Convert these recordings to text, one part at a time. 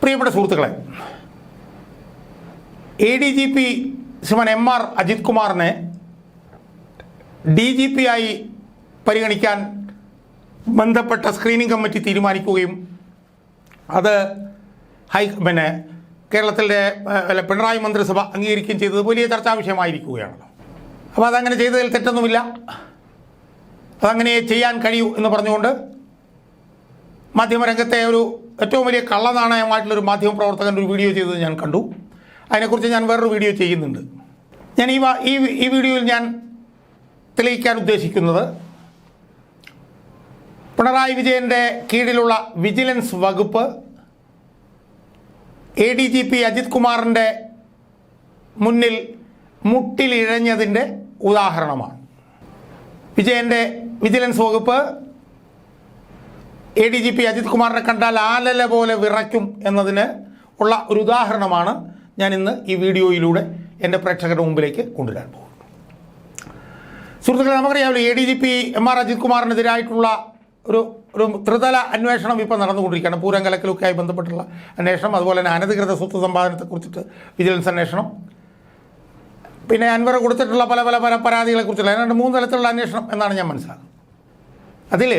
പ്രിയപ്പെട്ട സുഹൃത്തുക്കളെ, ADGP ശ്രീമാൻ MR Ajith കുമാറിനെ DGP ആയി പരിഗണിക്കാൻ ബന്ധപ്പെട്ട സ്ക്രീനിംഗ് കമ്മിറ്റി തീരുമാനിക്കുകയും അത് കേരളത്തിലെ പിണറായി മന്ത്രിസഭ അംഗീകരിക്കുകയും ചെയ്തത് വലിയ ചർച്ചാ വിഷയമായിരിക്കുകയാണല്ലോ. അപ്പോൾ അതങ്ങനെ ചെയ്തതിൽ തെറ്റൊന്നുമില്ല, അതങ്ങനെ ചെയ്യാൻ കഴിയൂ എന്ന് പറഞ്ഞുകൊണ്ട് മാധ്യമരംഗത്തെ ഒരു ഏറ്റവും വലിയ കള്ളനാണയമായിട്ടുള്ളൊരു മാധ്യമപ്രവർത്തകൻ്റെ ഒരു വീഡിയോ ചെയ്തത് ഞാൻ കണ്ടു. അതിനെക്കുറിച്ച് ഞാൻ വേറൊരു വീഡിയോ ചെയ്യുന്നുണ്ട്. ഞാൻ ഈ വീഡിയോയിൽ ഞാൻ തെളിയിക്കാൻ ഉദ്ദേശിക്കുന്നത് പിണറായി വിജയൻ്റെ കീഴിലുള്ള വിജിലൻസ് വകുപ്പ് ADGP അജിത് കുമാറിൻ്റെ മുന്നിൽ മുട്ടിലിഴഞ്ഞതിൻ്റെ ഉദാഹരണമാണ്. വിജയൻ്റെ വിജിലൻസ് വകുപ്പ് ADGP അജിത് കുമാറിനെ കണ്ടാൽ ആലല പോലെ വിറയ്ക്കും എന്നതിന് ഉള്ള ഒരു ഉദാഹരണമാണ് ഞാൻ ഇന്ന് ഈ വീഡിയോയിലൂടെ എൻ്റെ പ്രേക്ഷകരുടെ മുമ്പിലേക്ക് കൊണ്ടുവരാൻ പോകുന്നത്. സുഹൃത്തുക്കളെ, നമുക്കറിയാമല്ലോ ADGP MR അജിത് കുമാറിനെതിരായിട്ടുള്ള ഒരു ത്രിതല അന്വേഷണം ഇപ്പോൾ നടന്നുകൊണ്ടിരിക്കുകയാണ്. പൂരം കലക്കലൊക്കെയായി ബന്ധപ്പെട്ടുള്ള അന്വേഷണം, അതുപോലെ തന്നെ അനധികൃത സ്വത്ത് സമ്പാദനത്തെക്കുറിച്ചിട്ട് വിജിലൻസ് അന്വേഷണം, പിന്നെ അൻവർ കൊടുത്തിട്ടുള്ള പല പരാതികളെക്കുറിച്ചുള്ള 3 തലത്തിലുള്ള അന്വേഷണം എന്നാണ് ഞാൻ മനസ്സിലാക്കുന്നത്. അതിൽ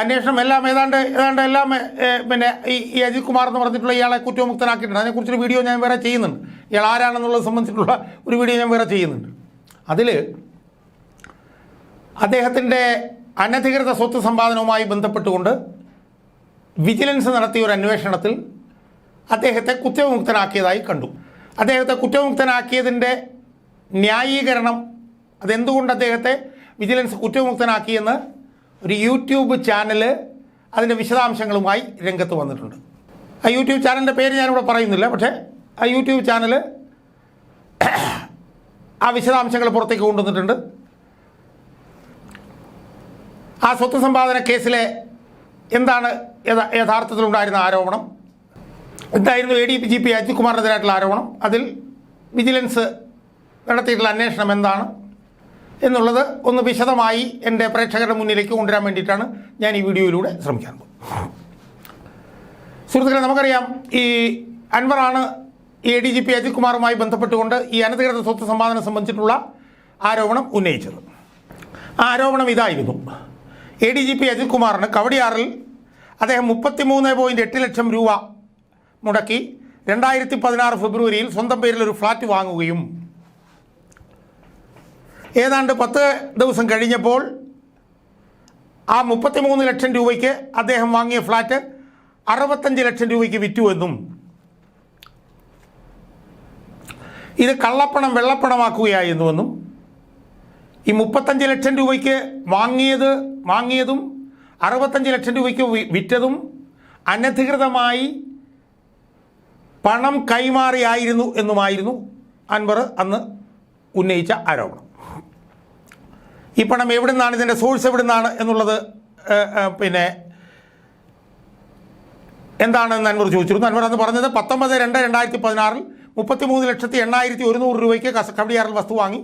അന്വേഷണം ഏതാണ്ട് എല്ലാം ഈ അജിത് കുമാർ എന്ന് പറഞ്ഞിട്ടുള്ള ഇയാളെ കുറ്റമുക്തനാക്കിയിട്ടുണ്ട്. അതിനെക്കുറിച്ചൊരു വീഡിയോ ഞാൻ വേറെ ചെയ്യുന്നുണ്ട്. ഇയാൾ ആരാണെന്നുള്ളത് സംബന്ധിച്ചിട്ടുള്ള ഒരു വീഡിയോ ഞാൻ വേറെ ചെയ്യുന്നുണ്ട്. അതിൽ അദ്ദേഹത്തിൻ്റെ അനധികൃത സ്വത്ത് സമ്പാദനവുമായി ബന്ധപ്പെട്ടുകൊണ്ട് വിജിലൻസ് നടത്തിയ ഒരു അന്വേഷണത്തിൽ അദ്ദേഹത്തെ കുറ്റവിമുക്തനാക്കിയതായി കണ്ടു. അദ്ദേഹത്തെ കുറ്റവിമുക്തനാക്കിയതിൻ്റെ ന്യായീകരണം, അതെന്തുകൊണ്ട് അദ്ദേഹത്തെ വിജിലൻസ് കുറ്റവിമുക്തനാക്കിയെന്ന് ഒരു യൂട്യൂബ് ചാനൽ അതിൻ്റെ വിശദാംശങ്ങളുമായി രംഗത്ത് വന്നിട്ടുണ്ട്. ആ യൂട്യൂബ് ചാനലിൻ്റെ പേര് ഞാനിവിടെ പറയുന്നില്ല, പക്ഷേ ആ യൂട്യൂബ് ചാനൽ ആ വിശദാംശങ്ങൾ പുറത്തേക്ക് കൊണ്ടുവന്നിട്ടുണ്ട്. ആ സ്വത്ത് സമ്പാദന കേസിലെ എന്താണ് യഥാർത്ഥത്തിലുണ്ടായിരുന്ന ആരോപണം, എന്തായിരുന്നു ADGP അജിത് കുമാറിനെതിരായിട്ടുള്ള ആരോപണം, അതിൽ വിജിലൻസ് നടത്തിയിട്ടുള്ള അന്വേഷണം എന്താണ് എന്നുള്ളത് ഒന്ന് വിശദമായി എൻ്റെ പ്രേക്ഷകരുടെ മുന്നിലേക്ക് കൊണ്ടുവരാൻ വേണ്ടിയിട്ടാണ് ഞാൻ ഈ വീഡിയോയിലൂടെ ശ്രമിക്കാൻ പോകുന്നത്. സുഹൃത്തുക്കളെ, നമുക്കറിയാം ഈ അൻവറാണ് ഈ ADGP അജിത് കുമാറുമായി ബന്ധപ്പെട്ടുകൊണ്ട് ഈ അനധികൃത സ്വത്ത് സമ്പാദനം സംബന്ധിച്ചിട്ടുള്ള ആരോപണം ഉന്നയിച്ചത്. ആ ആരോപണം ഇതായിരുന്നു: ADGP അജിത് കുമാറിന് കവടിയാറിൽ അദ്ദേഹം 33.8 ലക്ഷം രൂപ മുടക്കി 2016 ഫെബ്രുവരിയിൽ സ്വന്തം പേരിൽ ഒരു ഫ്ലാറ്റ് വാങ്ങുകയും ഏതാണ്ട് 10 ദിവസം കഴിഞ്ഞപ്പോൾ ആ 33 ലക്ഷം രൂപയ്ക്ക് അദ്ദേഹം വാങ്ങിയ ഫ്ലാറ്റ് 65 ലക്ഷം രൂപയ്ക്ക് വിറ്റുവെന്നും ഇത് കള്ളപ്പണം വെള്ളപ്പണമാക്കുകയായിരുന്നുവെന്നും ഈ 35 ലക്ഷം രൂപയ്ക്ക് വാങ്ങിയതും 65 ലക്ഷം രൂപയ്ക്ക് വിറ്റതും അനധികൃതമായി പണം കൈമാറിയായിരുന്നു എന്നുമായിരുന്നു അൻവർ അന്ന് ഉന്നയിച്ച ആരോപണം. ഈ പണം എവിടെ നിന്നാണ്, ഇതിൻ്റെ സോഴ്സ് എവിടെ നിന്നാണ് എന്നുള്ളത് എന്താണെന്ന് അൻവർ ചോദിച്ചിരുന്നു. അൻവർ അന്ന് പറഞ്ഞത് 19/2/2016 33,80,100 രൂപയ്ക്ക് കവടിയാറിൽ വസ്തു വാങ്ങി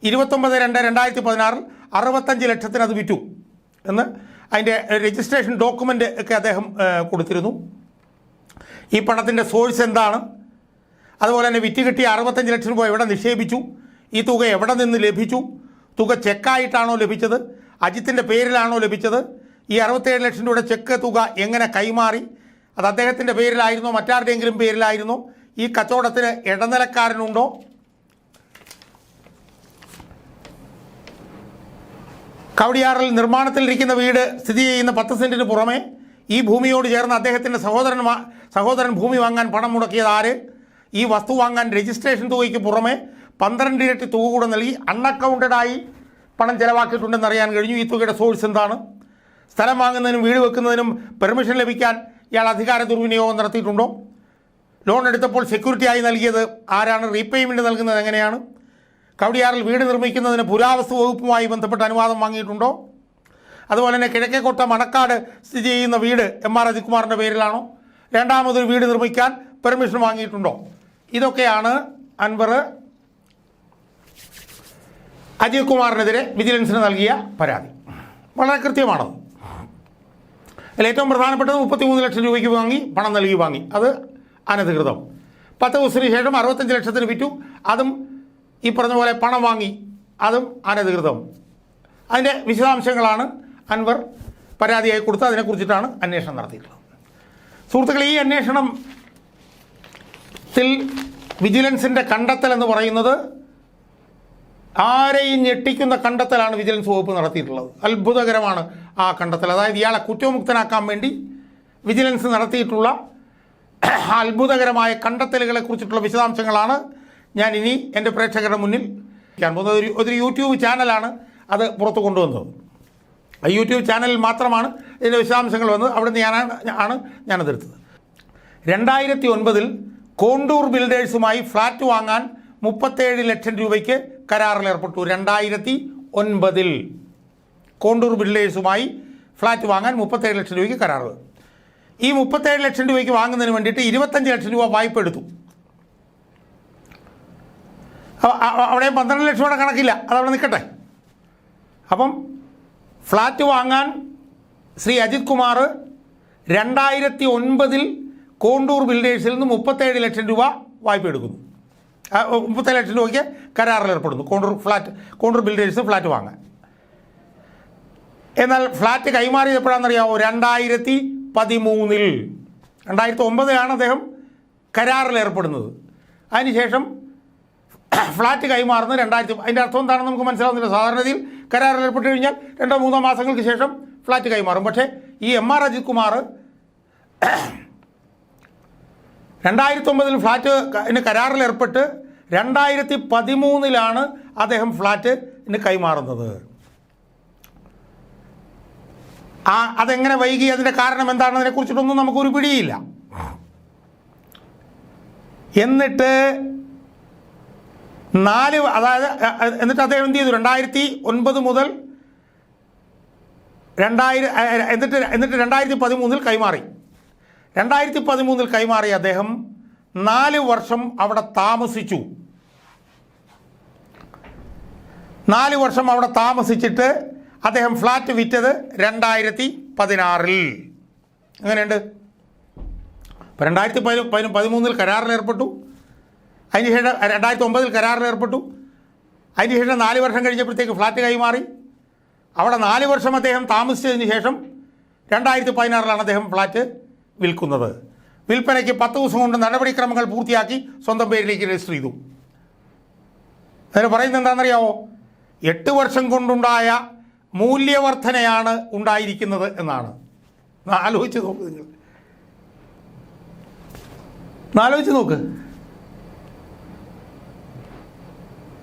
29/2/2016 65 ലക്ഷത്തിന് അത് വിറ്റു എന്ന് അതിൻ്റെ രജിസ്ട്രേഷൻ ഡോക്യുമെൻ്റ് ഒക്കെ അദ്ദേഹം കൊടുത്തിരുന്നു. ഈ പണത്തിൻ്റെ സോഴ്സ് എന്താണ്, അതുപോലെ തന്നെ വിറ്റ് കിട്ടിയ 65 ലക്ഷം രൂപ എവിടെ നിക്ഷേപിച്ചു, ഈ തുക എവിടെ നിന്ന് ലഭിച്ചു, തുക ചെക്കായിട്ടാണോ ലഭിച്ചത്, അജിത്തിൻ്റെ പേരിലാണോ ലഭിച്ചത്, ഈ 67 ലക്ഷം രൂപയുടെ ചെക്ക് തുക എങ്ങനെ കൈമാറി, അത് അദ്ദേഹത്തിൻ്റെ പേരിലായിരുന്നോ മറ്റാരുടെയെങ്കിലും പേരിലായിരുന്നോ, ഈ കച്ചവടത്തിന് ഇടനിലക്കാരനുണ്ടോ, കവടിയാറിൽ നിർമ്മാണത്തിലിരിക്കുന്ന വീട് സ്ഥിതി ചെയ്യുന്ന 10 സെൻറ്റിന് പുറമെ ഈ ഭൂമിയോട് ചേർന്ന് അദ്ദേഹത്തിൻ്റെ സഹോദരൻ ഭൂമി വാങ്ങാൻ പണം മുടക്കിയത് ആര്, ഈ വസ്തു വാങ്ങാൻ രജിസ്ട്രേഷൻ തുകയ്ക്ക് പുറമെ 12 ഇരട്ടി തുക കൂടെ നൽകി അൺഅക്കൗണ്ടഡായി പണം ചിലവാക്കിയിട്ടുണ്ടെന്ന് അറിയാൻ കഴിഞ്ഞു. ഈ തുകയുടെ സോഴ്സ് എന്താണ്, സ്ഥലം വാങ്ങുന്നതിനും വീട് വെക്കുന്നതിനും പെർമിഷൻ ലഭിക്കാൻ ഇയാൾ അധികാര ദുർവിനിയോഗം നടത്തിയിട്ടുണ്ടോ, ലോൺ എടുത്തപ്പോൾ സെക്യൂരിറ്റിയായി നൽകിയത് ആരാണ്, റീപേയ്മെൻറ്റ് നൽകുന്നത് എങ്ങനെയാണ്, കവടിയാറിൽ വീട് നിർമ്മിക്കുന്നതിന് പുരാവസ്തു വകുപ്പുമായി ബന്ധപ്പെട്ട് അനുവാദം വാങ്ങിയിട്ടുണ്ടോ, അതുപോലെ തന്നെ കിഴക്കേക്കോട്ട മണക്കാട് സ്ഥിതി ചെയ്യുന്ന വീട് MR അജിത് കുമാറിൻ്റെ പേരിലാണോ, രണ്ടാമതൊരു വീട് നിർമ്മിക്കാൻ പെർമിഷൻ വാങ്ങിയിട്ടുണ്ടോ, ഇതൊക്കെയാണ് അൻവർ അജിത് കുമാറിനെതിരെ വിജിലൻസിന് നൽകിയ പരാതി. വളരെ കൃത്യമാണത്. അതിൽ ഏറ്റവും പ്രധാനപ്പെട്ടത് 33 ലക്ഷം രൂപയ്ക്ക് വാങ്ങി പണം നൽകി വാങ്ങി, അത് അനധികൃതം. 10 ദിവസത്തിന് ശേഷം 65 ലക്ഷത്തിന് വിറ്റു, അതും ഈ പറഞ്ഞ പോലെ പണം വാങ്ങി, അതും അനധികൃതം. അതിൻ്റെ വിശദാംശങ്ങളാണ് അൻവർ പരാതിയായി കൊടുത്ത് അതിനെക്കുറിച്ചിട്ടാണ് അന്വേഷണം നടത്തിയിട്ടുള്ളത്. സുഹൃത്തുക്കളെ, ഈ അന്വേഷണത്തിൽ വിജിലൻസിൻ്റെ കണ്ടെത്തൽ എന്ന് പറയുന്നത് ആരെയും ഞെട്ടിക്കുന്ന കണ്ടെത്തലാണ് വിജിലൻസ് വകുപ്പ് നടത്തിയിട്ടുള്ളത്. അത്ഭുതകരമാണ് ആ കണ്ടെത്തൽ. അതായത് ഇയാളെ കുറ്റമുക്തനാക്കാൻ വേണ്ടി വിജിലൻസ് നടത്തിയിട്ടുള്ള അത്ഭുതകരമായ കണ്ടെത്തലുകളെ കുറിച്ചിട്ടുള്ള വിശദാംശങ്ങളാണ് ഞാൻ ഇനി എൻ്റെ പ്രേക്ഷകരുടെ മുന്നിൽ വയ്ക്കാൻ പോകുന്നത്. ഒരു യൂട്യൂബ് ചാനലാണ് അത് പുറത്തു കൊണ്ടുവന്നത്. ആ യൂട്യൂബ് ചാനലിൽ മാത്രമാണ് ഇതിൻ്റെ വിശദാംശങ്ങൾ വന്നത്. അവിടെ നിന്ന് ഞാനതെടുത്തത്. 2009 കോണ്ടൂർ ബിൽഡേഴ്സുമായി ഫ്ലാറ്റ് വാങ്ങാൻ 37 ലക്ഷം രൂപയ്ക്ക് കരാറിലേർപ്പെട്ടു. 2009 കോണ്ടൂർ ബിൽഡേഴ്സുമായി ഫ്ലാറ്റ് വാങ്ങാൻ 37 ലക്ഷം രൂപയ്ക്ക് കരാറ്. ഈ 37 ലക്ഷം രൂപയ്ക്ക് വാങ്ങുന്നതിന് വേണ്ടിയിട്ട് 25 ലക്ഷം രൂപ വായ്പ എടുത്തു. അവിടെ 12 ലക്ഷം രൂപയുടെ കണക്കില്ല, അതവിടെ നിൽക്കട്ടെ. അപ്പം ഫ്ലാറ്റ് വാങ്ങാൻ ശ്രീ അജിത് കുമാർ 2009 കോണ്ടൂർ ബിൽഡേഴ്സിൽ നിന്ന് 37 ലക്ഷം രൂപ വായ്പ എടുക്കുന്നു. 37 ലക്ഷം രൂപയ്ക്ക് കരാറിലേർപ്പെടുന്നു കോണ്ടൂർ ബിൽഡേഴ്സ് ഫ്ലാറ്റ് വാങ്ങാൻ. എന്നാൽ ഫ്ലാറ്റ് കൈമാറിയത് എപ്പോഴാണെന്നറിയാമോ? 2013. 2009 അദ്ദേഹം കരാറിലേർപ്പെടുന്നത്. അതിനുശേഷം ഫ്ലാറ്റ് കൈമാറുന്നത് 2000. അതിൻ്റെ അർത്ഥം എന്താണെന്ന് നമുക്ക് മനസ്സിലാവുന്നില്ല. സാധാരണയിൽ കരാറിലേർപ്പെട്ട് കഴിഞ്ഞാൽ 2-3 മാസങ്ങൾക്ക് ശേഷം ഫ്ലാറ്റ് കൈമാറും. പക്ഷേ ഈ MR അജിത് കുമാർ 2009 ഫ്ലാറ്റിന് കരാറിലേർപ്പെട്ട് 2013 അദ്ദേഹം ഫ്ലാറ്റിന് കൈമാറുന്നത്. അതെങ്ങനെ വൈകി, അതിൻ്റെ കാരണം എന്താണെന്നതിനെ കുറിച്ചിട്ടൊന്നും നമുക്കൊരു പിടിയില്ല. എന്നിട്ട് എന്നിട്ട് അദ്ദേഹം എന്ത് ചെയ്തു? 2009 മുതൽ 2013 കൈമാറി. 2013 കൈമാറി അദ്ദേഹം 4 വർഷം അവിടെ താമസിച്ചു. 4 വർഷം അവിടെ താമസിച്ചിട്ട് അദ്ദേഹം ഫ്ലാറ്റ് വിറ്റത് 2016. അങ്ങനെയുണ്ട്. അപ്പോൾ 2013 കരാറിലേർപ്പെട്ടു. അതിനുശേഷം 2009 കരാറിലേർപ്പെട്ടു. അതിനുശേഷം 4 വർഷം കഴിഞ്ഞപ്പോഴത്തേക്ക് ഫ്ലാറ്റ് കൈമാറി. അവിടെ 4 വർഷം അദ്ദേഹം താമസിച്ചതിന് ശേഷം 2016 അദ്ദേഹം ഫ്ലാറ്റ് വിൽക്കുന്നത്. വിൽപ്പനയ്ക്ക് 10 ദിവസം കൊണ്ട് നടപടിക്രമങ്ങൾ പൂർത്തിയാക്കി സ്വന്തം പേരിലേക്ക് രജിസ്റ്റർ ചെയ്തു. അതിന് പറയുന്നത് എന്താണെന്നറിയാമോ? 8 വർഷം കൊണ്ടുണ്ടായ മൂല്യവർദ്ധനയാണ് ഉണ്ടായിരിക്കുന്നത് എന്നാണ്. ആലോചിച്ച് നോക്ക്, നിങ്ങൾ ആലോചിച്ച് നോക്ക്.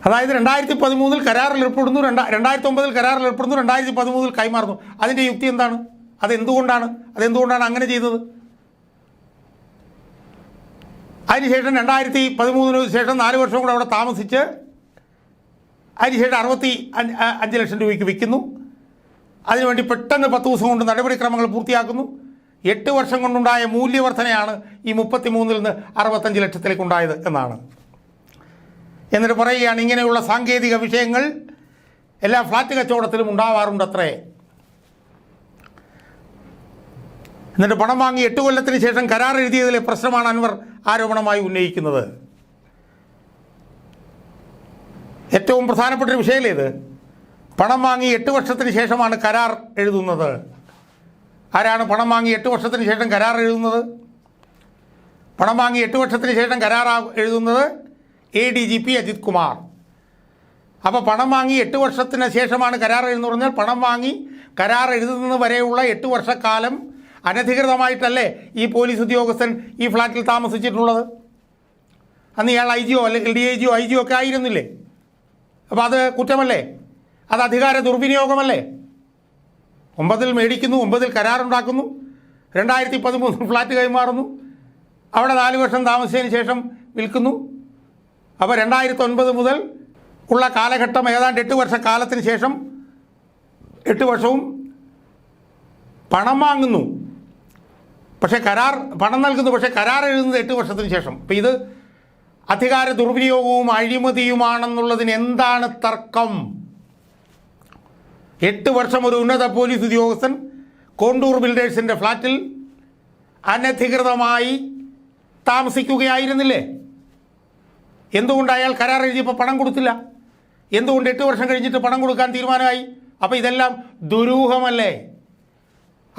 അതായത് 2013 കരാറിലേർപ്പെടുന്നു, 2009 കരാറിലേർപ്പെടുന്നു, 2013 കൈമാറുന്നു. അതിൻ്റെ യുക്തി എന്താണ്? അതെന്തുകൊണ്ടാണ് അങ്ങനെ ചെയ്തത്? അതിനുശേഷം 2013 ശേഷം 4 വർഷം കൂടെ അവിടെ താമസിച്ച് അതിനുശേഷം 65 ലക്ഷം രൂപയ്ക്ക് വിൽക്കുന്നു. അതിനുവേണ്ടി പെട്ടെന്ന് 10 ദിവസം കൊണ്ട് നടപടിക്രമങ്ങൾ പൂർത്തിയാക്കുന്നു. 8 വർഷം കൊണ്ടുണ്ടായ മൂല്യവർദ്ധനയാണ് ഈ 33 നിന്ന് 65 ലക്ഷത്തിലേക്ക് ഉണ്ടായത് എന്നാണ്. എന്നിട്ട് പറയുകയാണ്, ഇങ്ങനെയുള്ള സാങ്കേതിക വിഷയങ്ങൾ എല്ലാ ഫ്ലാറ്റ് കച്ചവടത്തിലും ഉണ്ടാവാറുണ്ടത്രേ. എന്നിട്ട് പണം വാങ്ങി 8 കൊല്ലത്തിന് ശേഷം കരാർ എഴുതിയതിലെ പ്രശ്നമാണ് അൻവർ ആരോപണമായി ഉന്നയിക്കുന്നത്. ഏറ്റവും പ്രധാനപ്പെട്ടൊരു വിഷയമല്ലേ ഇത്? പണം വാങ്ങി 8 വർഷത്തിന് ശേഷമാണ് കരാർ എഴുതുന്നത്. ആരാണ് പണം വാങ്ങി 8 വർഷത്തിന് ശേഷം കരാർ എഴുതുന്നത്? പണം വാങ്ങി 8 വർഷത്തിന് ശേഷം കരാർ എഴുതുന്നത് ADGP അജിത് കുമാർ. അപ്പോൾ പണം വാങ്ങി 8 വർഷത്തിന് ശേഷമാണ് കരാർ എഴുതുന്നത് പറഞ്ഞാൽ പണം വാങ്ങി കരാർ എഴുതുന്നത് വരെയുള്ള 8 വർഷക്കാലം അനധികൃതമായിട്ടല്ലേ ഈ പോലീസ് ഉദ്യോഗസ്ഥൻ ഈ ഫ്ലാറ്റിൽ താമസിച്ചിട്ടുള്ളത്? അന്ന് ഇയാൾ IG അല്ലെങ്കിൽ DIG IG ഒക്കെ ആയിരുന്നില്ലേ? അപ്പോൾ അത് കുറ്റമല്ലേ? അത് അധികാര ദുർവിനിയോഗമല്ലേ? 9 മേടിക്കുന്നു, 9 കരാറുണ്ടാക്കുന്നു, 2013 ഫ്ലാറ്റ് കൈമാറുന്നു, അവിടെ 4 വർഷം താമസിച്ചതിന് ശേഷം വിൽക്കുന്നു. അപ്പോൾ 2009 മുതൽ ഉള്ള കാലഘട്ടം ഏതാണ്ട് 8 വർഷക്കാലത്തിന് ശേഷം 8 വർഷവും പണം വാങ്ങുന്നു, പക്ഷേ പണം നൽകുന്നു, പക്ഷേ കരാർ എഴുതുന്നത് 8 വർഷത്തിന് ശേഷം. അപ്പോൾ ഇത് അധികാര ദുർവിനിയോഗവും അഴിമതിയുമാണെന്നുള്ളതിന് എന്താണ് തർക്കം? 8 വർഷം ഒരു ഉന്നത പോലീസ് ഉദ്യോഗസ്ഥൻ കോണ്ടൂർ ബിൽഡേഴ്സിൻ്റെ ഫ്ലാറ്റിൽ അനധികൃതമായി താമസിക്കുകയായിരുന്നില്ലേ? എന്തുകൊണ്ട് അയാൾ കരാർ എഴുതിയപ്പോൾ പണം കൊടുത്തില്ല? എന്തുകൊണ്ട് 8 വർഷം കഴിഞ്ഞിട്ട് പണം കൊടുക്കാൻ തീരുമാനമായി? അപ്പോൾ ഇതെല്ലാം ദുരൂഹമല്ലേ?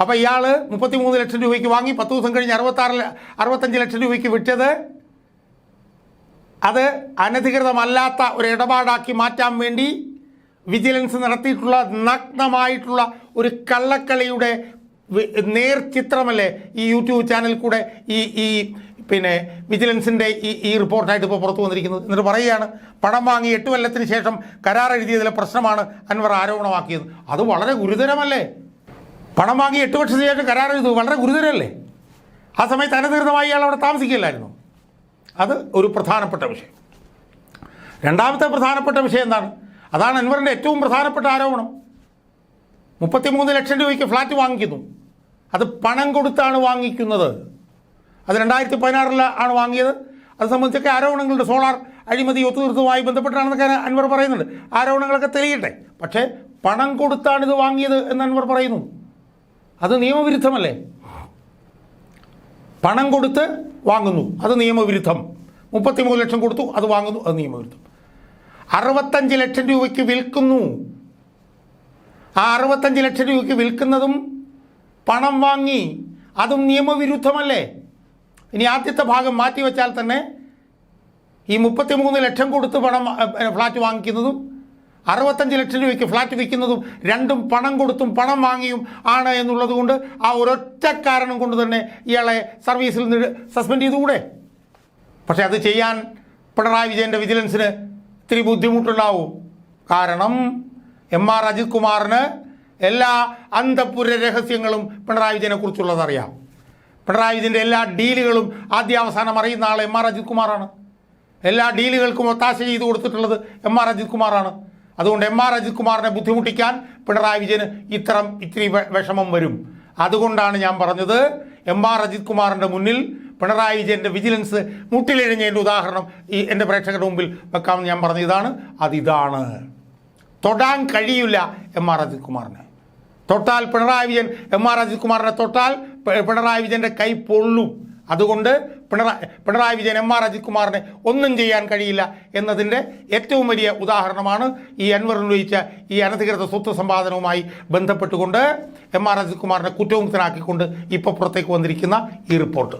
അപ്പോൾ ഇയാൾ 33 ലക്ഷം രൂപയ്ക്ക് വാങ്ങി 10 ദിവസം കഴിഞ്ഞ് 65 ലക്ഷം രൂപയ്ക്ക് വിറ്റത് അത് അനധികൃതമല്ലാത്ത ഒരു ഇടപാടാക്കി മാറ്റാൻ വേണ്ടി വിജിലൻസ് നടത്തിയിട്ടുള്ള നഗ്നമായിട്ടുള്ള ഒരു കള്ളക്കളിയുടെ നേർചിത്രമല്ലേ ഈ യൂട്യൂബ് ചാനലിൽ കൂടെ ഈ പിന്നെ വിജിലൻസിൻ്റെ ഈ റിപ്പോർട്ടായിട്ട് ഇപ്പോൾ പുറത്തു വന്നിരിക്കുന്നത്. എന്നിട്ട് പറയുകയാണ് പണം വാങ്ങി 8 കൊല്ലത്തിന് ശേഷം കരാർ എഴുതിയതിലെ പ്രശ്നമാണ് അൻവർ ആരോപണമാക്കിയത്. അത് വളരെ ഗുരുതരമല്ലേ? പണം വാങ്ങി 8 വർഷത്തിന് ശേഷം കരാർ എഴുതു, വളരെ ഗുരുതരമല്ലേ? ആ സമയത്ത് അനധികൃതമായി ഇയാൾ അവിടെ താമസിക്കില്ലായിരുന്നു. അത് ഒരു പ്രധാനപ്പെട്ട വിഷയം. രണ്ടാമത്തെ പ്രധാനപ്പെട്ട വിഷയം എന്താണ്? അതാണ് അൻവറിൻ്റെ ഏറ്റവും പ്രധാനപ്പെട്ട ആരോപണം. 33 ലക്ഷം രൂപയ്ക്ക് ഫ്ലാറ്റ് വാങ്ങിക്കുന്നു. അത് പണം കൊടുത്താണ് വാങ്ങിക്കുന്നത്. അത് 2016 ആണ് വാങ്ങിയത്. അത് സംബന്ധിച്ചൊക്കെ ആരോപണങ്ങളുണ്ട്. സോളാർ അഴിമതി ഒത്തുതീർത്തുമായി ബന്ധപ്പെട്ടാണെന്നൊക്കെ അൻവർ പറയുന്നുണ്ട്. ആരോപണങ്ങളൊക്കെ തെളിയട്ടെ. പക്ഷേ പണം കൊടുത്താണ് ഇത് വാങ്ങിയത് എന്ന് അൻവർ പറയുന്നു. അത് നിയമവിരുദ്ധമല്ലേ? പണം കൊടുത്ത് വാങ്ങുന്നു, അത് നിയമവിരുദ്ധം. 33 ലക്ഷം കൊടുത്തു, അത് വാങ്ങുന്നു, അത് നിയമവിരുദ്ധം. 65 ലക്ഷം രൂപയ്ക്ക് വിൽക്കുന്നു. ആ 65 ലക്ഷം രൂപയ്ക്ക് വിൽക്കുന്നതും പണം വാങ്ങി, അതും നിയമവിരുദ്ധമല്ലേ? ഇനി ആദ്യത്തെ ഭാഗം മാറ്റിവെച്ചാൽ തന്നെ ഈ 33 ലക്ഷം കൊടുത്ത് ഫ്ലാറ്റ് വാങ്ങിക്കുന്നതും 65 ലക്ഷം രൂപയ്ക്ക് ഫ്ലാറ്റ് വിൽക്കുന്നതും രണ്ടും പണം കൊടുത്തും പണം വാങ്ങിയും ആണ് എന്നുള്ളത് കൊണ്ട് ആ ഒരൊറ്റ കാരണം കൊണ്ട് തന്നെ ഇയാളെ സർവീസിൽ നിന്ന് സസ്പെൻഡ് ചെയ്തുകൂടെ? പക്ഷെ അത് ചെയ്യാൻ പിണറായി വിജയൻ്റെ വിജിലൻസിന് ഇത്തിരി ബുദ്ധിമുട്ടുണ്ടാവും. കാരണം MR അജിത് കുമാറിന് എല്ലാ അന്തഃപുര രഹസ്യങ്ങളും പിണറായി വിജയനെ കുറിച്ചുള്ളതറിയാം. പിണറായി വിജയൻ്റെ എല്ലാ ഡീലുകളും ആദ്യാവസാനം അറിയുന്ന ആൾ MR അജിത് കുമാറാണ്. എല്ലാ ഡീലുകൾക്കും ഒത്താശ ചെയ്തു കൊടുത്തിട്ടുള്ളത് MR അജിത് കുമാറാണ്. അതുകൊണ്ട് MR അജിത് കുമാറിനെ ബുദ്ധിമുട്ടിക്കാൻ പിണറായി വിജയന് ഇത്തിരി വിഷമം വരും. അതുകൊണ്ടാണ് ഞാൻ പറഞ്ഞത് MR അജിത് കുമാറിൻ്റെ മുന്നിൽ പിണറായി വിജയൻ്റെ വിജിലൻസ് മുട്ടിലിഴഞ്ഞതിൻ്റെ ഉദാഹരണം ഈ എൻ്റെ പ്രേക്ഷകരുടെ മുമ്പിൽ വെക്കാമെന്ന് ഞാൻ പറഞ്ഞതാണ്. അതിതാണ്, തൊടാൻ കഴിയില്ല MR അജിത് കുമാറിനെ. തൊട്ടാൽ പിണറായി വിജയൻ MR അജിത് കുമാറിനെ തൊട്ടാൽ പിണറായി വിജയൻ്റെ കൈ പൊള്ളും. അതുകൊണ്ട് പിണറായി വിജയൻ MR അജിത് കുമാറിനെ ഒന്നും ചെയ്യാൻ കഴിയില്ല എന്നതിൻ്റെ ഏറ്റവും വലിയ ഉദാഹരണമാണ് ഈ അൻവർ ഉന്നയിച്ച ഈ അനധികൃത സ്വത്ത് സമ്പാദനവുമായി ബന്ധപ്പെട്ടുകൊണ്ട് MR അജിത് കുമാറിനെ കുറ്റമുക്തനാക്കിക്കൊണ്ട് ഇപ്പോൾ പുറത്തേക്ക് വന്നിരിക്കുന്ന ഈ റിപ്പോർട്ട്.